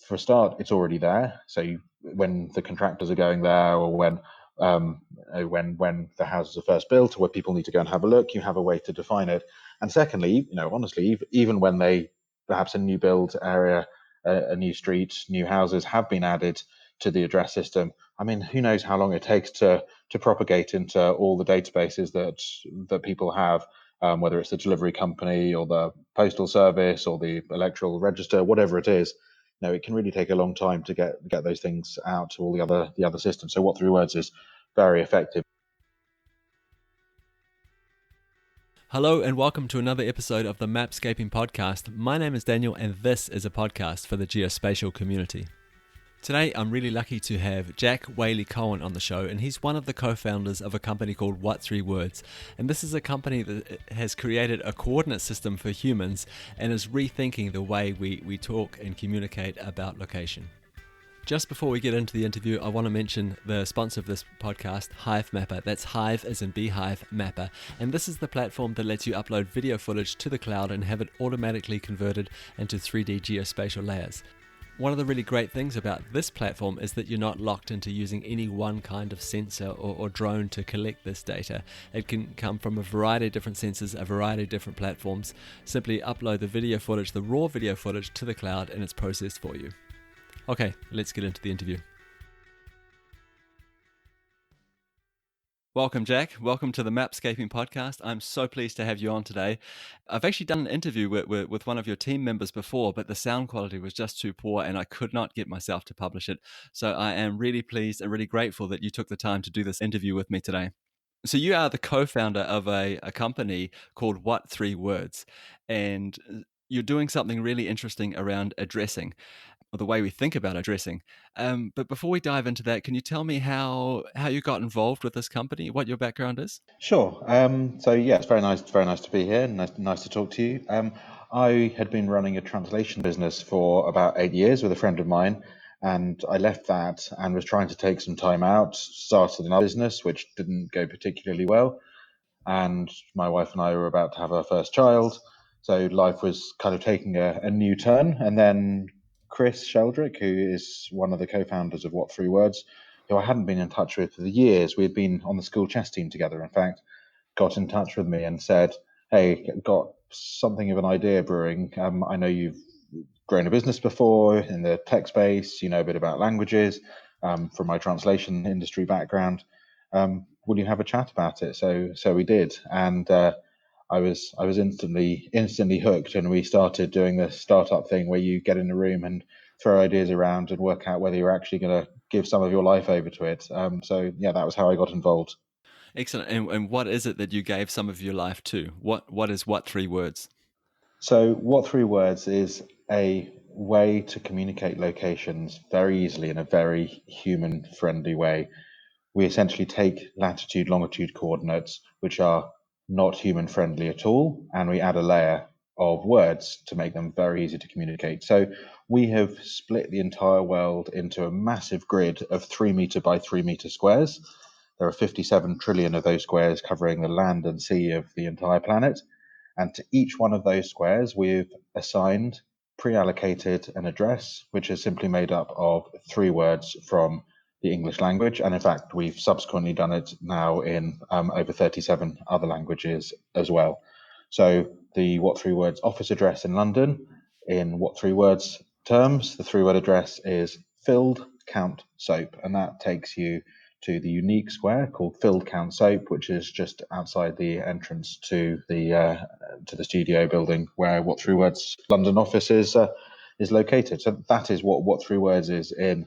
for a start, it's already there. So when the contractors are going there, or when the houses are first built, or where people need to go and have a look, you have a way to define it. And secondly, honestly, even when they perhaps a new build area, a new street, new houses have been added to the address system. I mean, who knows how long it takes to propagate into all the databases that people have, whether it's the delivery company or the postal service or the electoral register, whatever it is. It can really take a long time to get those things out to all the other systems. So What3Words is very effective. Hello and welcome to another episode of the Mapscaping podcast. My name is Daniel and this is a podcast for the geospatial community. Today I'm really lucky to have Jack Whaley-Cohen on the show, and he's one of the co-founders of a company called What3Words. And this is a company that has created a coordinate system for humans and is rethinking the way we talk and communicate about location. Just before we get into the interview, I want to mention the sponsor of this podcast, Hive Mapper. That's Hive as in Beehive Mapper. And this is the platform that lets you upload video footage to the cloud and have it automatically converted into 3D geospatial layers. One of the really great things about this platform is that you're not locked into using any one kind of sensor or drone to collect this data. It can come from a variety of different sensors, a variety of different platforms. Simply upload the video footage, the raw video footage, to the cloud and it's processed for you. Okay, let's get into the interview. Welcome, Jack. Welcome to the Mapscaping podcast. I'm so pleased to have you on today. I've actually done an interview with one of your team members before, but the sound quality was just too poor and I could not get myself to publish it. So I am really pleased and really grateful that you took the time to do this interview with me today. So you are the co-founder of a company called What3Words, and you're doing something really interesting around addressing, or the way we think about addressing. But before we dive into that, can you tell me how you got involved with this company, what your background is? Sure. So yeah, it's very nice to be here. Nice to talk to you. I had been running a translation business for about 8 years with a friend of mine, and I left that and was trying to take some time out. Started another business which didn't go particularly well, and my wife and I were about to have our first child, so life was kind of taking a new turn. And then Chris Sheldrick, who is one of the co-founders of What3Words, who I hadn't been in touch with for the years, we had been on the school chess team together, in fact, got in touch with me and said, hey, got something of an idea brewing. I know you've grown a business before in the tech space, you know a bit about languages, from my translation industry background. Will you have a chat about it? So we did, and I was instantly hooked, and we started doing this startup thing where you get in a room and throw ideas around and work out whether you're actually going to give some of your life over to it. So yeah, that was how I got involved. Excellent. And what is it that you gave some of your life to? What is What3Words? So What3Words is a way to communicate locations very easily in a very human-friendly way. We essentially take latitude, longitude coordinates, which are not human friendly at all, and we add a layer of words to make them very easy to communicate. So we have split the entire world into a massive grid of 3 meter by 3 meter squares. There are 57 trillion of those squares covering the land and sea of the entire planet. And to each one of those squares, we've assigned, pre-allocated an address, which is simply made up of 3 words from the English language. And in fact, we've subsequently done it now in over 37 other languages as well. So the What3Words office address in London, in What3Words terms, the 3-word address is Filled Count Soap, and that takes you to the unique square called Filled Count Soap, which is just outside the entrance to the studio building where What3Words London office is located. So that is what What3Words is in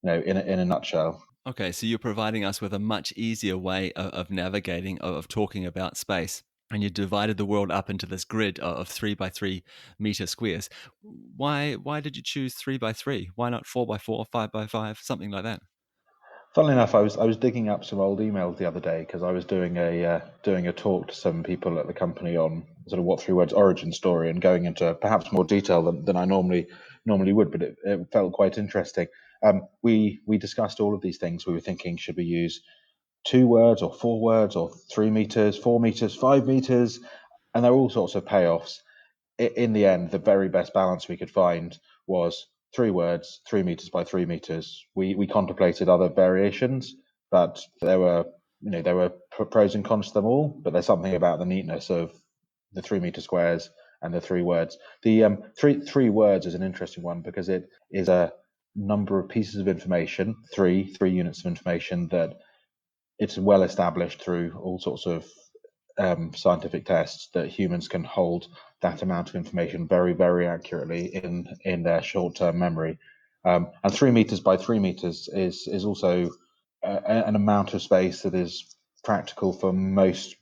a nutshell. Okay, so you're providing us with a much easier way of navigating, of talking about space. And you divided the world up into this grid of 3 by 3 meter squares. Why did you choose 3 by 3? Why not 4 by 4, 5 by 5, something like that? Funnily enough, I was digging up some old emails the other day because I was doing a talk to some people at the company on sort of What3Words origin story, and going into perhaps more detail than I normally would, but it felt quite interesting. We discussed all of these things. We were thinking, should we use 2 words or 4 words or 3 meters, 4 meters, 5 meters, and there were all sorts of payoffs. In the end, the very best balance we could find was three words, 3 meters by 3 meters. We contemplated other variations, but there were pros and cons to them all. But there's something about the neatness of the 3 meter squares and the three words. The three words is an interesting one because it is a number of pieces of information, three units of information that it's well established through all sorts of scientific tests that humans can hold that amount of information very, very accurately in their short-term memory. And 3 meters by 3 meters is also an amount of space that is practical for most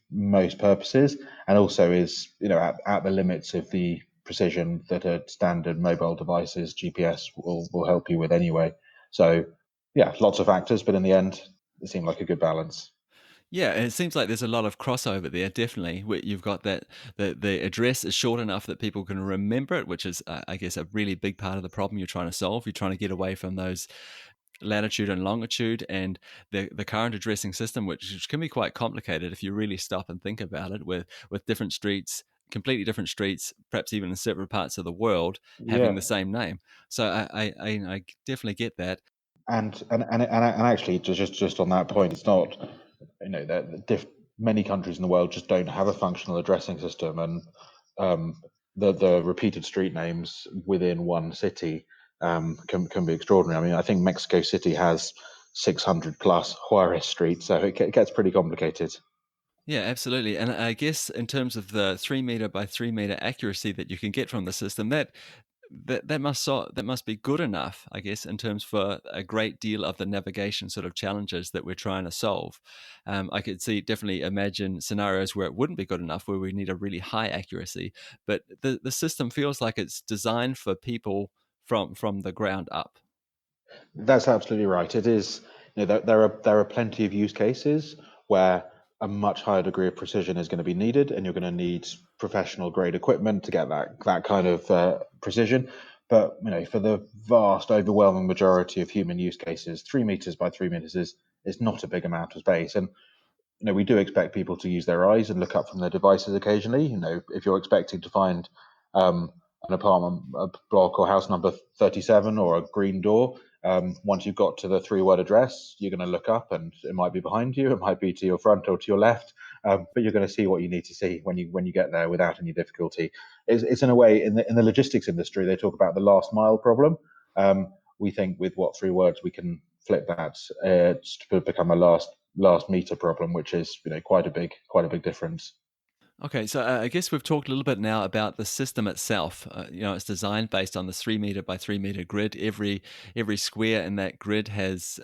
purposes, and also is at the limits of the precision that a standard mobile device's GPS will help you with anyway. So yeah, lots of factors, but in the end, it seemed like a good balance. Yeah, and it seems like there's a lot of crossover there. Definitely, you've got that the address is short enough that people can remember it, which is, I guess, a really big part of the problem you're trying to solve. You're trying to get away from those latitude and longitude, and the current addressing system, which can be quite complicated if you really stop and think about it, with different streets, completely different streets, perhaps even in separate parts of the world, having Yeah, the same name. So I definitely get that. and actually, just on that point, it's not that many countries in the world just don't have a functional addressing system, and um, the repeated street names within one city can be extraordinary. I mean, I think Mexico City has 600 plus Juarez streets, so it gets pretty complicated. Yeah, absolutely. And I guess in terms of the 3 meter by 3 meter accuracy that you can get from the system, that must be good enough, I guess, in terms for a great deal of the navigation sort of challenges that we're trying to solve. I could definitely imagine scenarios where it wouldn't be good enough, where we need a really high accuracy. But the system feels like it's designed for people from the ground up. That's absolutely right. It is. There are plenty of use cases where a much higher degree of precision is going to be needed, and you're going to need professional grade equipment to get that kind of precision. But for the vast, overwhelming majority of human use cases, 3 meters by 3 meters is not a big amount of space. And we do expect people to use their eyes and look up from their devices occasionally. If you're expecting to find an apartment block or house number 37 or a green door, once you've got to the three-word address, you're going to look up, and it might be behind you, it might be to your front or to your left, but you're going to see what you need to see when you get there without any difficulty. It's in a way, in the logistics industry, they talk about the last mile problem. We think with what three words we can flip that to become a last meter problem, which is quite a big difference. Okay, so I guess we've talked a little bit now about the system itself. It's designed based on this 3 meter by 3 meter grid. Every square in that grid has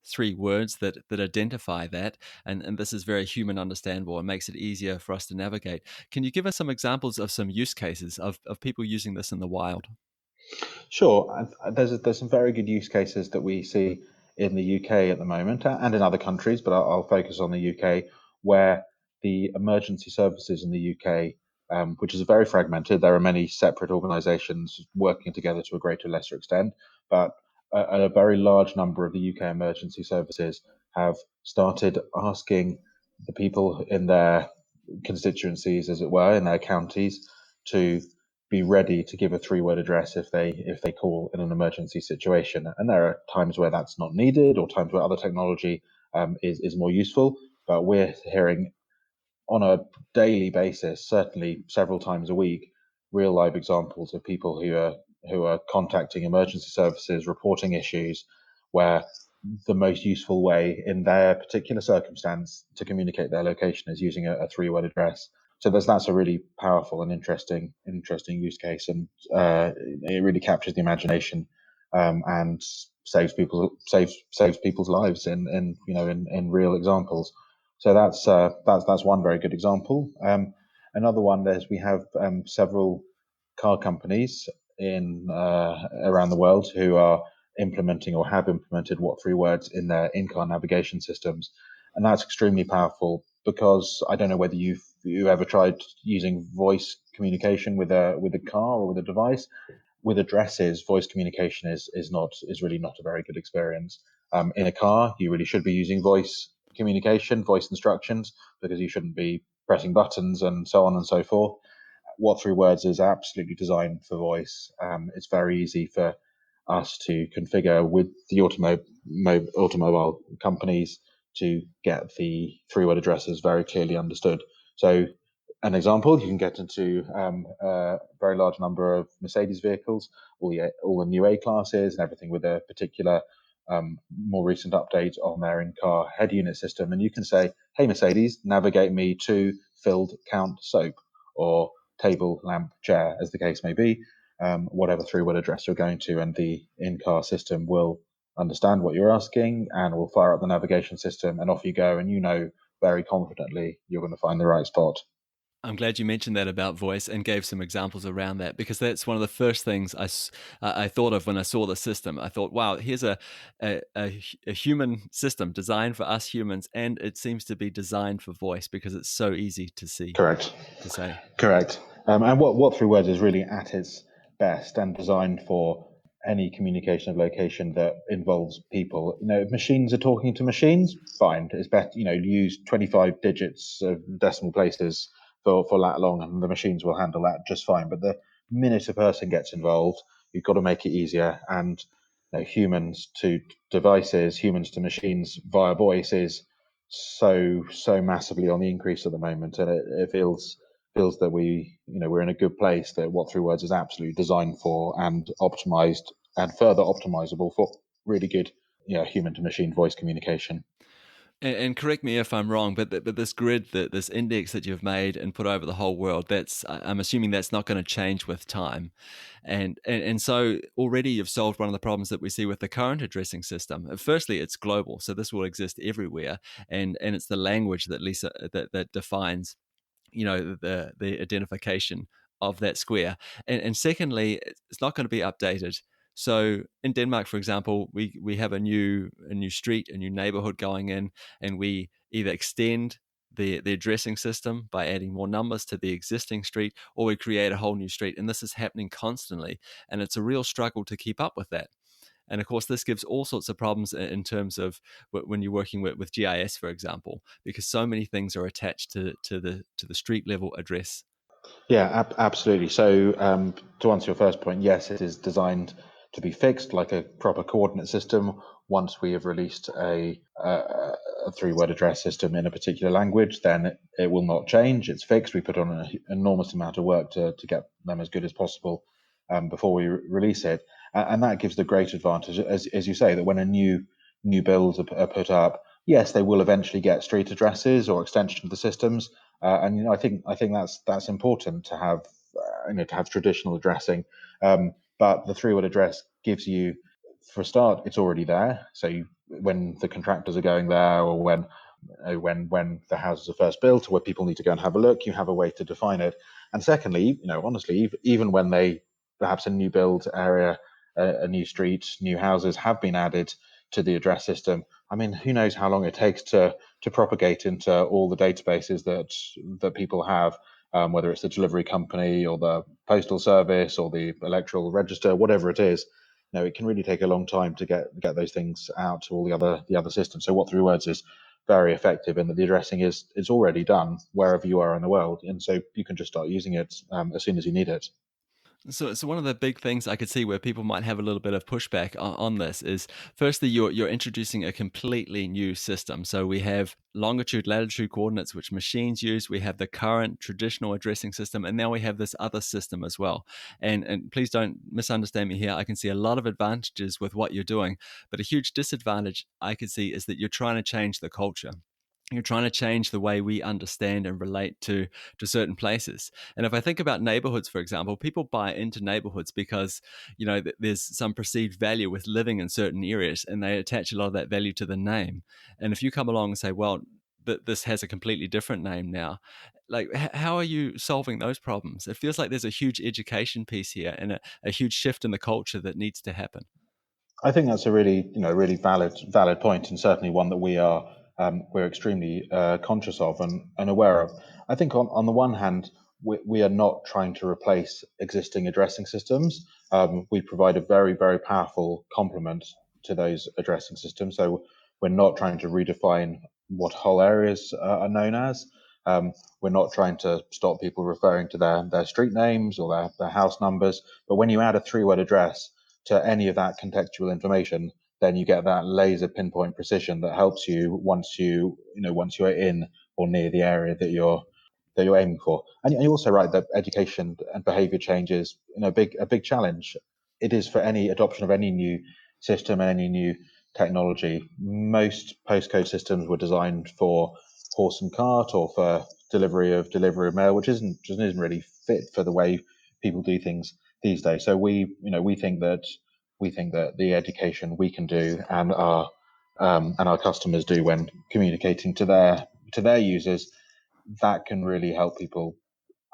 three words that identify that, and this is very human understandable and makes it easier for us to navigate. Can you give us some examples of some use cases of people using this in the wild? Sure, there's some very good use cases that we see in the UK at the moment and in other countries, but I'll focus on the UK, where the emergency services in the UK, which is very fragmented. There are many separate organisations working together to a greater or lesser extent, but a very large number of the UK emergency services have started asking the people in their constituencies, as it were, in their counties, to be ready to give a three-word address if they call in an emergency situation. And there are times where that's not needed, or times where other technology is more useful. But we're hearing on a daily basis, certainly several times a week, real live examples of people who are contacting emergency services, reporting issues, where the most useful way in their particular circumstance to communicate their location is using a three-word address. So that's a really powerful and interesting use case, and it really captures the imagination, and saves people's lives in real examples. So that's one very good example. Another one is we have several car companies in around the world who are implementing or have implemented what three words in their in-car navigation systems, and that's extremely powerful because I don't know whether you ever tried using voice communication with a car or with a device. With addresses, voice communication is really not a very good experience. In a car, you really should be using voice communication, voice instructions, because you shouldn't be pressing buttons and so on and so forth. What three words is absolutely designed for voice. It's very easy for us to configure with the automobile companies to get the three-word addresses very clearly understood. So an example, you can get into a very large number of Mercedes vehicles, all the new A classes and everything with a particular more recent update on their in-car head unit system. And you can say, hey, Mercedes, navigate me to filled count soap or table, lamp, chair, as the case may be, whatever three-word address you're going to, and the in-car system will understand what you're asking and will fire up the navigation system, and off you go, and you know very confidently you're going to find the right spot. I'm glad you mentioned that about voice and gave some examples around that, because that's one of the first things I thought of when I saw the system. I thought, wow, here's a human system designed for us humans, and it seems to be designed for voice because it's so easy to see, Correct. to say. Correct. And what three words is really at its best and designed for any communication of location that involves people. If machines are talking to machines, fine. It's better, use 25 digits of decimal places for lat long, and the machines will handle that just fine. But the minute a person gets involved, you've got to make it easier. And humans to devices, humans to machines via voice is so massively on the increase at the moment, and it feels that we're in a good place, that what three words is absolutely designed for and optimized and further optimizable for really good human to machine voice communication. And correct me if I'm wrong, but this grid, this index that you've made and put over the whole world, I'm assuming that's not going to change with time, and so already you've solved one of the problems that we see with the current addressing system. Firstly, it's global, so this will exist everywhere, and it's the language that that defines the identification of that square, and secondly, it's not going to be updated. So in Denmark, for example, we have a new street, a new neighborhood going in, and we either extend the addressing system by adding more numbers to the existing street, or we create a whole new street, and this is happening constantly, and it's a real struggle to keep up with that. And of course, this gives all sorts of problems in terms of when you're working with GIS, for example, because so many things are attached to the street level address. Yeah, absolutely. So, to answer your first point, yes, it is designed to be fixed like a proper coordinate system. Once we have released a three-word address system in a particular language, then it will not change. It's fixed. We put on an enormous amount of work to get them as good as possible before we release it, and that gives the great advantage, as you say, that when a new builds are put up, yes, they will eventually get street addresses or extension of the systems. And I think that's important to have, to have traditional addressing. But the three-word address gives you, for a start, it's already there. So when the contractors are going there, or when the houses are first built, or where people need to go and have a look, you have a way to define it. And secondly, honestly, even when they perhaps a new build area, a new street, new houses have been added to the address system. I mean, who knows how long it takes to propagate into all the databases that people have, whether it's the delivery company or the postal service or the electoral register, whatever it is. It can really take a long time to get those things out to all the other systems. So what three words is very effective in that the addressing is already done wherever you are in the world, and so you can just start using it as soon as you need it. So one of the big things I could see where people might have a little bit of pushback on this is, firstly, you're introducing a completely new system. So we have longitude, latitude coordinates, which machines use. We have the current traditional addressing system, and now we have this other system as well. And please don't misunderstand me here. I can see a lot of advantages with what you're doing, but a huge disadvantage I could see is that you're trying to change the culture. You're trying to change the way we understand and relate to certain places. And if I think about neighborhoods, for example, people buy into neighborhoods because there's some perceived value with living in certain areas, and they attach a lot of that value to the name. And if you come along and say, well, this has a completely different name now, like how are you solving those problems? It feels like there's a huge education piece here, and a huge shift in the culture that needs to happen. I think that's a really valid point, and certainly one that we're extremely conscious of and aware of. I think on the one hand, we are not trying to replace existing addressing systems. We provide a very powerful complement to those addressing systems. So we're not trying to redefine what whole areas are known as. We're not trying to stop people referring to their street names or their house numbers. But when you add a three-word address to any of that contextual information, then you get that laser pinpoint precision that helps you once you're in or near the area that you're aiming for. And you're also right that education and behavior change is a big challenge. It is for any adoption of any new system and any new technology. Most postcode systems were designed for horse and cart or for delivery of mail, which isn't really fit for the way people do things these days. So we think that the education we can do and our customers do when communicating to their users, that can really help people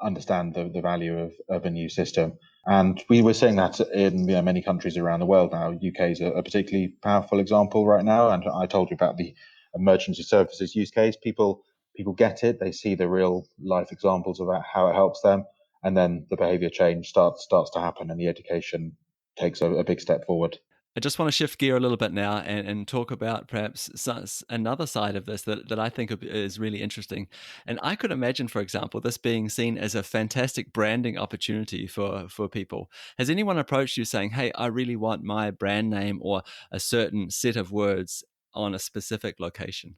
understand the value of a new system. And we were seeing that in many countries around the world now. UK is a particularly powerful example right now. And I told you about the emergency services use case. People get it. They see the real life examples about how it helps them. And then the behavior change starts to happen and the education takes a big step forward. I just want to shift gear a little bit now and talk about perhaps another side of this that I think is really interesting. And I could imagine, for example, this being seen as a fantastic branding opportunity for people. Has anyone approached you saying, hey, I really want my brand name or a certain set of words on a specific location?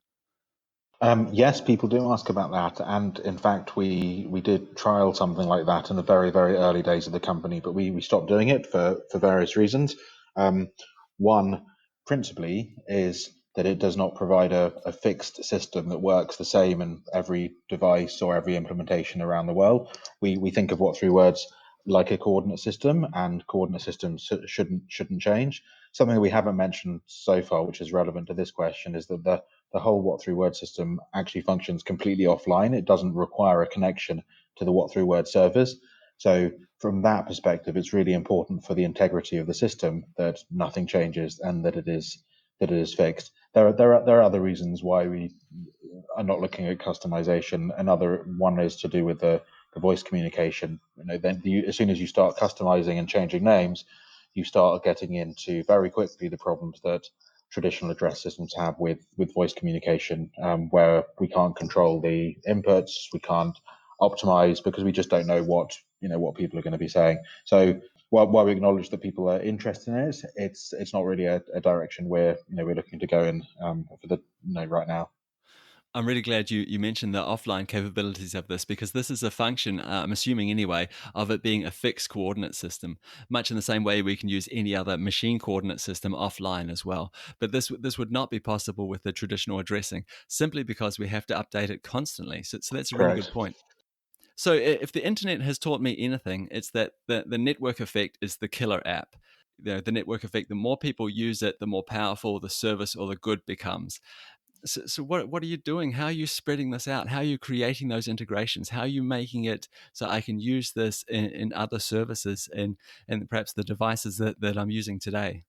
Yes, people do ask about that, and in fact, we did trial something like that in the very early days of the company, but we stopped doing it for various reasons. Um, One, principally, is that it does not provide a fixed system that works the same in every device or every implementation around the world. We think of what three words like a coordinate system, and coordinate systems shouldn't change. Something we haven't mentioned so far, which is relevant to this question, is that the whole what through word system actually functions completely offline. It doesn't require a connection to the what through word servers. So from that perspective, it's really important for the integrity of the system that nothing changes and that it is fixed. There are other reasons why we are not looking at customization. Another one is to do with the voice communication. As soon as you start customizing and changing names, you start getting into very quickly the problems that traditional address systems have with voice communication, where we can't control the inputs, we can't optimize because we just don't know what people are going to be saying. So while we acknowledge that people are interested in it, it's not really a direction we're looking to go in for the right now. I'm really glad you mentioned the offline capabilities of this, because this is a function, I'm assuming anyway, of it being a fixed coordinate system, much in the same way we can use any other machine coordinate system offline as well. But this would not be possible with the traditional addressing, simply because we have to update it constantly. So that's a really good Correct. point. So if the internet has taught me anything, it's that the network effect is the killer app. The network effect, the more people use it, the more powerful the service or the good becomes. So what are you doing? How are you spreading this out? How are you creating those integrations? How are you making it so I can use this in other services and perhaps the devices that I'm using today?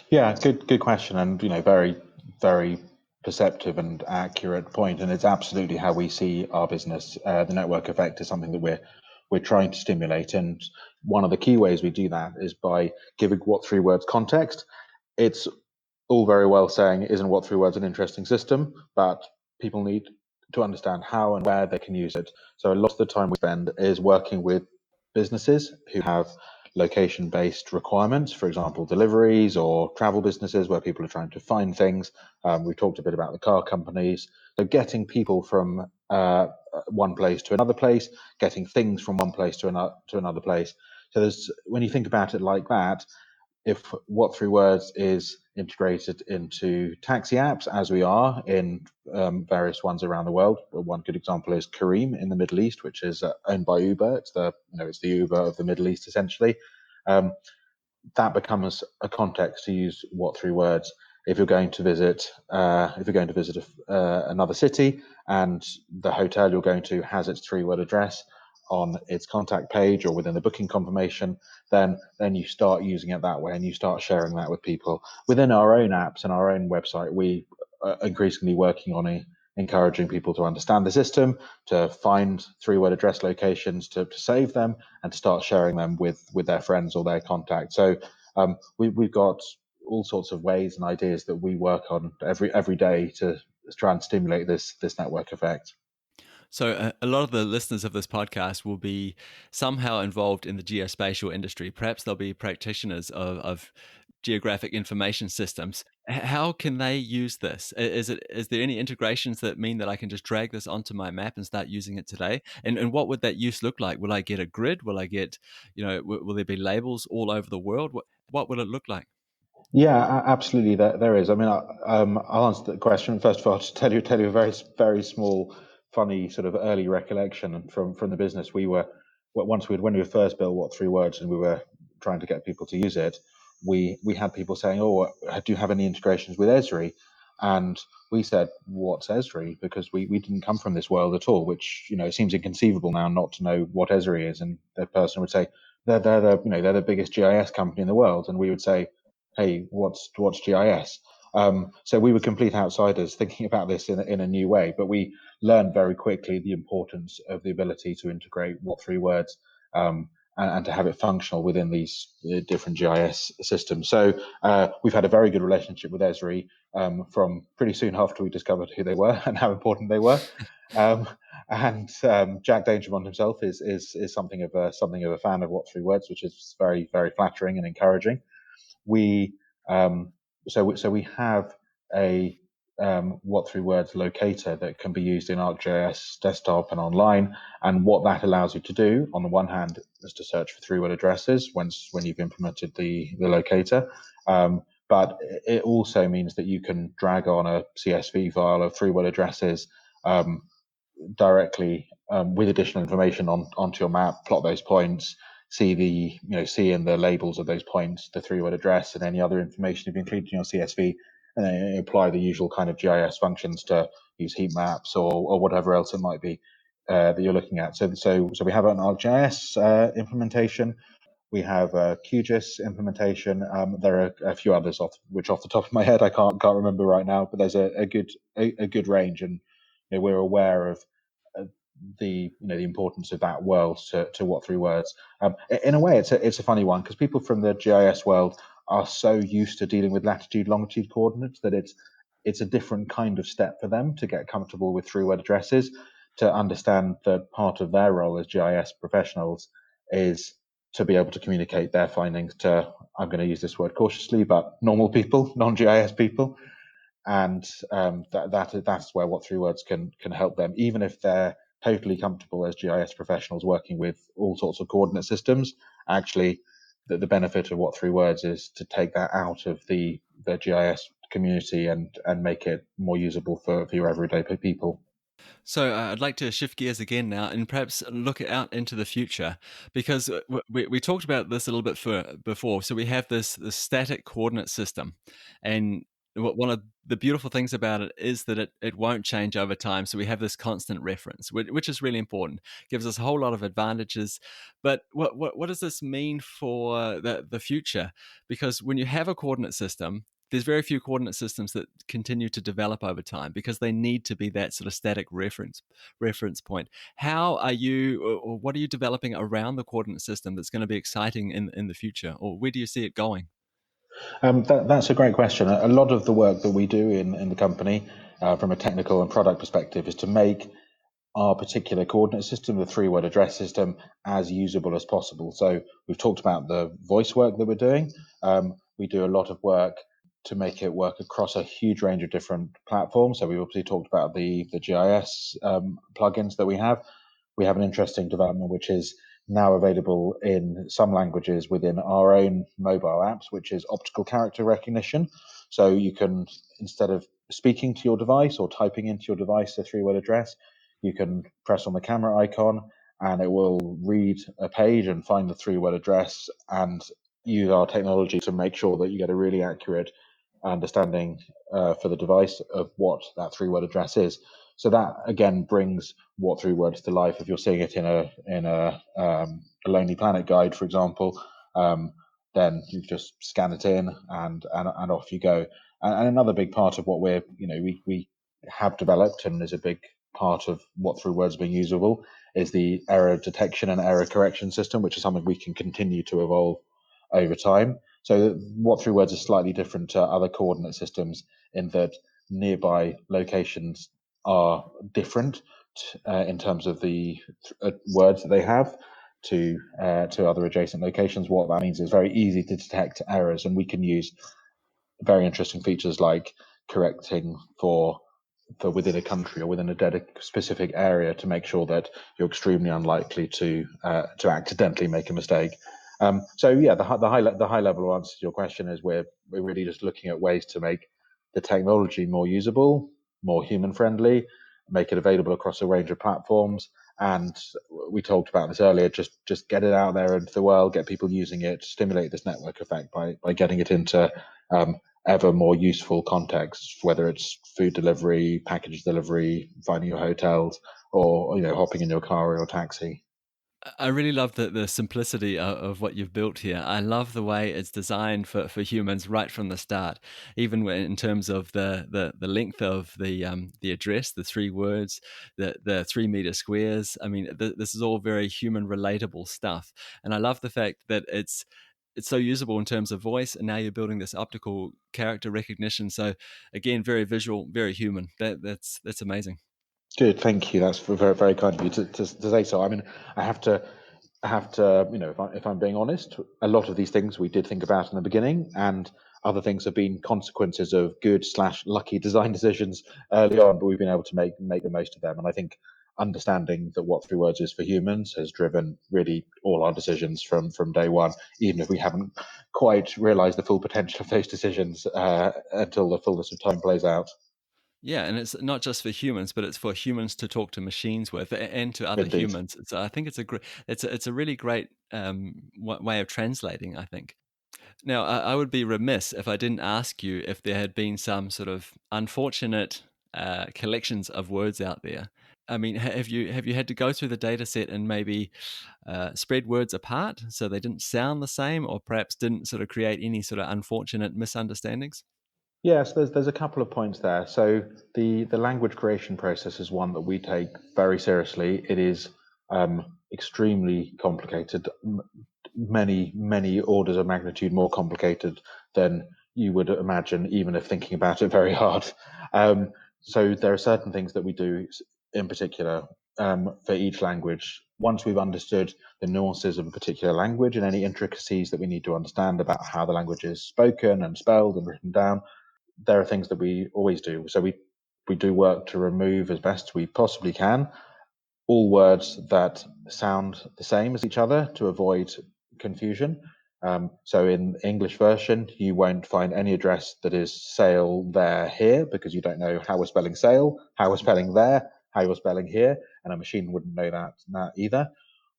Yeah, good question, and very perceptive and accurate point, and it's absolutely how we see our business. The network effect is something that we're trying to stimulate, and one of the key ways we do that is by giving what three words context. It's all very well saying isn't what three words an interesting system, but people need to understand how and where they can use it. So a lot of the time we spend is working with businesses who have location based requirements, for example, deliveries or travel businesses where people are trying to find things. We've talked a bit about the car companies. So getting people from one place to another place, getting things from one place to another place. So when you think about it like that, if what three words is integrated into taxi apps, as we are in various ones around the world. One good example is Careem in the Middle East, which is owned by Uber. It's the Uber of the Middle East essentially. Um, that becomes a context to use what three words if you're going to visit another city and the hotel you're going to has its three-word address on its contact page or within the booking confirmation, then you start using it that way and you start sharing that with people within our own apps and our own website. We are increasingly working on encouraging people to understand the system, to find three-word address locations, to save them, and to start sharing them with their friends or their contacts. So we've got all sorts of ways and ideas that we work on every day to try and stimulate this network effect. So, a lot of the listeners of this podcast will be somehow involved in the geospatial industry. Perhaps they'll be practitioners of geographic information systems. How can they use this? Is there any integrations that mean that I can just drag this onto my map and start using it today? And what would that use look like? Will I get a grid? Will I get, will there be labels all over the world? What will it look like? Yeah, absolutely. There is. I mean, I'll answer the question first of all. To tell you a very small, funny sort of early recollection from the business. We were when we first built What Three Words, and we were trying to get people to use it. We had people saying, "Oh, do you have any integrations with Esri?" And we said, "What's Esri?" Because we didn't come from this world at all. Which it seems inconceivable now not to know what Esri is. And the person would say, they're the biggest GIS company in the world," and we would say, "Hey, what's GIS?" So we were complete outsiders thinking about this in a new way, but we learned very quickly the importance of the ability to integrate What Three Words, and to have it functional within these different GIS systems. So we've had a very good relationship with Esri from pretty soon after we discovered who they were and how important they were. Um, and Jack Dangermond himself is something of a fan of What Three Words, which is very, very flattering and encouraging. We um, so we have a What Three Words locator that can be used in ArcGIS desktop and online. And what that allows you to do, on the one hand, is to search for three-word addresses when you've implemented the locator. But it also means that you can drag on a CSV file of three-word addresses directly with additional information onto your map, plot those points, see in the labels of those points the three-word address and any other information you've included in your CSV, and then apply the usual kind of GIS functions to use heat maps or whatever else it might be that you're looking at. So we have an ArcGIS implementation. We have a QGIS implementation. There are a few others which off the top of my head I can't remember right now, but there's a good range, and we're aware of uh, the importance of that world to What Three Words. In a way, it's a funny one because people from the GIS world are so used to dealing with latitude longitude coordinates that it's a different kind of step for them to get comfortable with three word addresses, to understand that part of their role as GIS professionals is to be able to communicate their findings to, I'm going to use this word cautiously, but normal people, non-GIS people. And that's where What Three Words can help them, even if they're totally comfortable as GIS professionals working with all sorts of coordinate systems. Actually, the benefit of What Three Words is to take that out of the GIS community and make it more usable for your everyday people. So I'd like to shift gears again now and perhaps look out into the future, because we talked about this a little bit before. So we have this static coordinate system, and one of the beautiful things about it is that it won't change over time. So we have this constant reference, which is really important. Gives us a whole lot of advantages. But what does this mean for the future? Because when you have a coordinate system, there's very few coordinate systems that continue to develop over time because they need to be that sort of static reference point. How are you, or what are you developing around the coordinate system that's going to be exciting in the future, or where do you see it going? That's a great question. A lot of the work that we do in the company, from a technical and product perspective, is to make our particular coordinate system, the three-word address system, as usable as possible. So we've talked about the voice work that we're doing. We do a lot of work to make it work across a huge range of different platforms. So we've obviously talked about the GIS plugins that we have. We have an interesting development which is now available in some languages within our own mobile apps, which is optical character recognition. So you can, instead of speaking to your device or typing into your device a three-word address, you can press on the camera icon and it will read a page and find the three-word address and use our technology to make sure that you get a really accurate understanding for the device of what that three-word address is. So that again brings What Three Words to life. If you're seeing it in a Lonely Planet guide, for example, then you just scan it in and off you go. And another big part of what we have developed and is a big part of What Three Words being usable is the error detection and error correction system, which is something we can continue to evolve over time. So What Three Words is slightly different to other coordinate systems in that nearby locations are different, in terms of the words that they have to other adjacent locations. What that means is very easy to detect errors, and we can use very interesting features like correcting for within a country or within a specific area to make sure that you're extremely unlikely to accidentally make a mistake. So yeah, the high level answer to your question is we're really just looking at ways to make the technology more usable, more human friendly, make it available across a range of platforms. And we talked about this earlier. Just get it out there into the world, get people using it, stimulate this network effect by getting it into ever more useful contexts, whether it's food delivery, package delivery, finding your hotels, or hopping in your car or your taxi. I really love the simplicity of what you've built here. I love the way it's designed for humans right from the start, even in terms of the length of the address, the 3 words, the 3 meter squares. I mean, this is all very human relatable stuff, and I love the fact that it's so usable in terms of voice, and now you're building this optical character recognition. So again, very visual, very human. That's amazing. Good, thank you. That's very, very kind of you to say so. I mean, I have to, if I'm being honest, a lot of these things we did think about in the beginning, and other things have been consequences of good slash lucky design decisions early on, but we've been able to make the most of them. And I think understanding that what three words is for humans has driven really all our decisions from day one, even if we haven't quite realised the full potential of those decisions until the fullness of time plays out. Yeah, and it's not just for humans, but it's for humans to talk to machines with and to other Indeed. humans. So I think it's a really great way of translating, I think. Now, I would be remiss if I didn't ask you if there had been some sort of unfortunate collections of words out there. I mean, have you had to go through the data set and maybe spread words apart so they didn't sound the same, or perhaps didn't sort of create any sort of unfortunate misunderstandings? Yes, there's a couple of points there. So the language creation process is one that we take very seriously. It is extremely complicated, many orders of magnitude more complicated than you would imagine, even if thinking about it very hard. Um, so there are certain things that we do in particular for each language. Once we've understood the nuances of a particular language and any intricacies that we need to understand about how the language is spoken and spelled and written down, there are things that we always do. So we do work to remove as best we possibly can all words that sound the same as each other to avoid confusion. So in English version, you won't find any address that is sale there here because you don't know how we're spelling sale, how we're spelling there, how you're spelling here, and a machine wouldn't know that either.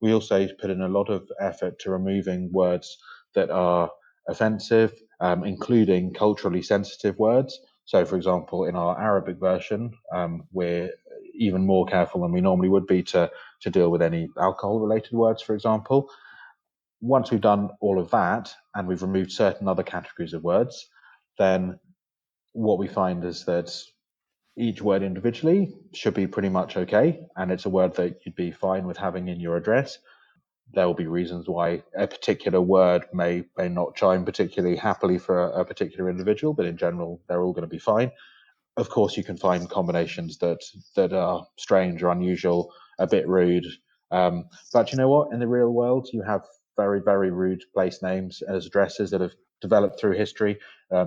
We also put in a lot of effort to removing words that are offensive, including culturally sensitive words. So, for example, in our Arabic version, we're even more careful than we normally would be to deal with any alcohol related words, for example. Once we've done all of that and we've removed certain other categories of words, then what we find is that each word individually should be pretty much okay, and it's a word that you'd be fine with having in your address. There will be reasons why a particular word may not chime particularly happily for a particular individual, but in general, they're all going to be fine. Of course, you can find combinations that are strange or unusual, a bit rude. But you know what? In the real world, you have very rude place names as addresses that have developed through history.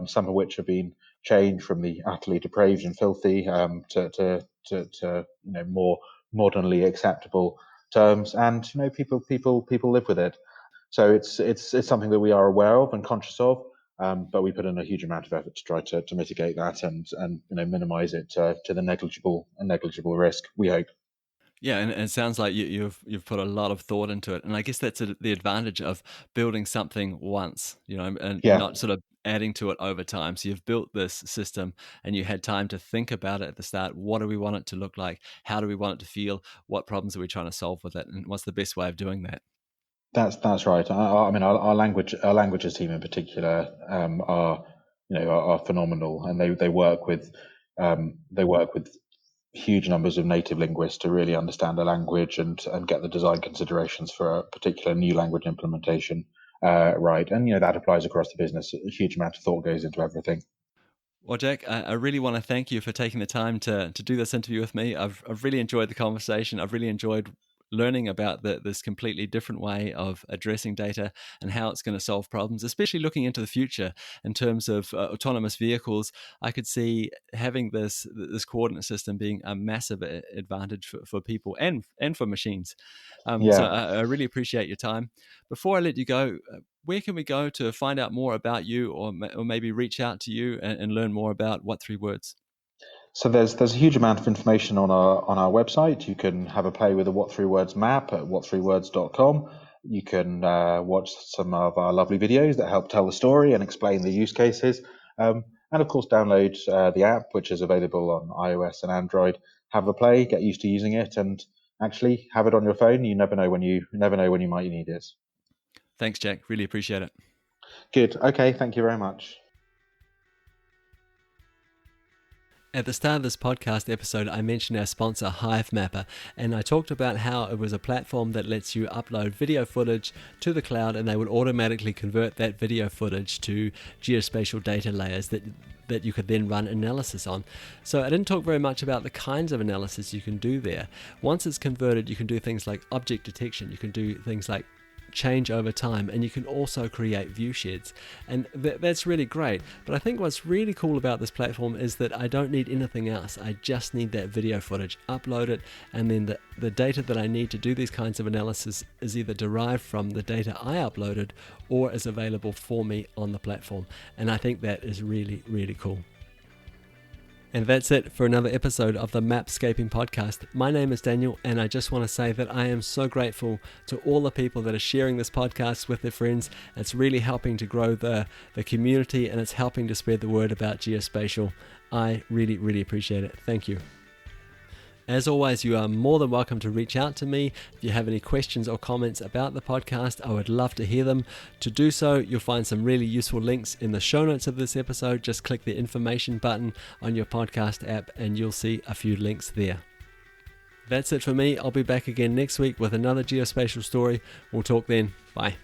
Some of which have been changed from the utterly depraved and filthy to more modernly acceptable terms. And people live with it. So it's something that we are aware of and conscious of, but we put in a huge amount of effort to try to mitigate that and minimize it to the negligible risk. We hope. Yeah, and it sounds like you've put a lot of thought into it, and I guess that's the advantage of building something once, and Yeah, not sort of adding to it over time. So you've built this system, and you had time to think about it at the start. What do we want it to look like? How do we want it to feel? What problems are we trying to solve with it? And what's the best way of doing that? that's right. I mean, our languages team in particular are are phenomenal, and they work with huge numbers of native linguists to really understand a language and get the design considerations for a particular new language implementation right. And that applies across the business. A huge amount of thought goes into everything. Well, Jack, I really want to thank you for taking the time to do this interview with me. I've really enjoyed the conversation. I've really enjoyed learning about this completely different way of addressing data and how it's going to solve problems, especially looking into the future in terms of autonomous vehicles. I could see having this coordinate system being a massive advantage for people and for machines. So Yeah. I really appreciate your time. Before I let you go, where can we go to find out more about you, or maybe reach out to you and learn more about What Three Words? So there's a huge amount of information on our website. You can have a play with the What Three Words map at what3words.com. You can watch some of our lovely videos that help tell the story and explain the use cases. And of course, download the app, which is available on iOS and Android. Have a play, get used to using it, and actually have it on your phone. You never know when you might need it. Thanks, Jack. Really appreciate it. Good. Okay. Thank you very much. At the start of this podcast episode, I mentioned our sponsor, HiveMapper, and I talked about how it was a platform that lets you upload video footage to the cloud, and they would automatically convert that video footage to geospatial data layers that you could then run analysis on. So I didn't talk very much about the kinds of analysis you can do there. Once it's converted, you can do things like object detection, you can do things like change over time, and you can also create view sheds, and that's really great. But I think what's really cool about this platform is that I don't need anything else. I just need that video footage, upload it, and then the data that I need to do these kinds of analysis is either derived from the data I uploaded or is available for me on the platform, and I think that is really, really cool. And that's it for another episode of the Mapscaping podcast. My name is Daniel, and I just want to say that I am so grateful to all the people that are sharing this podcast with their friends. It's really helping to grow the community, and it's helping to spread the word about geospatial. I really, really appreciate it. Thank you. As always, you are more than welcome to reach out to me. If you have any questions or comments about the podcast, I would love to hear them. To do so, you'll find some really useful links in the show notes of this episode. Just click the information button on your podcast app and you'll see a few links there. That's it for me. I'll be back again next week with another geospatial story. We'll talk then. Bye.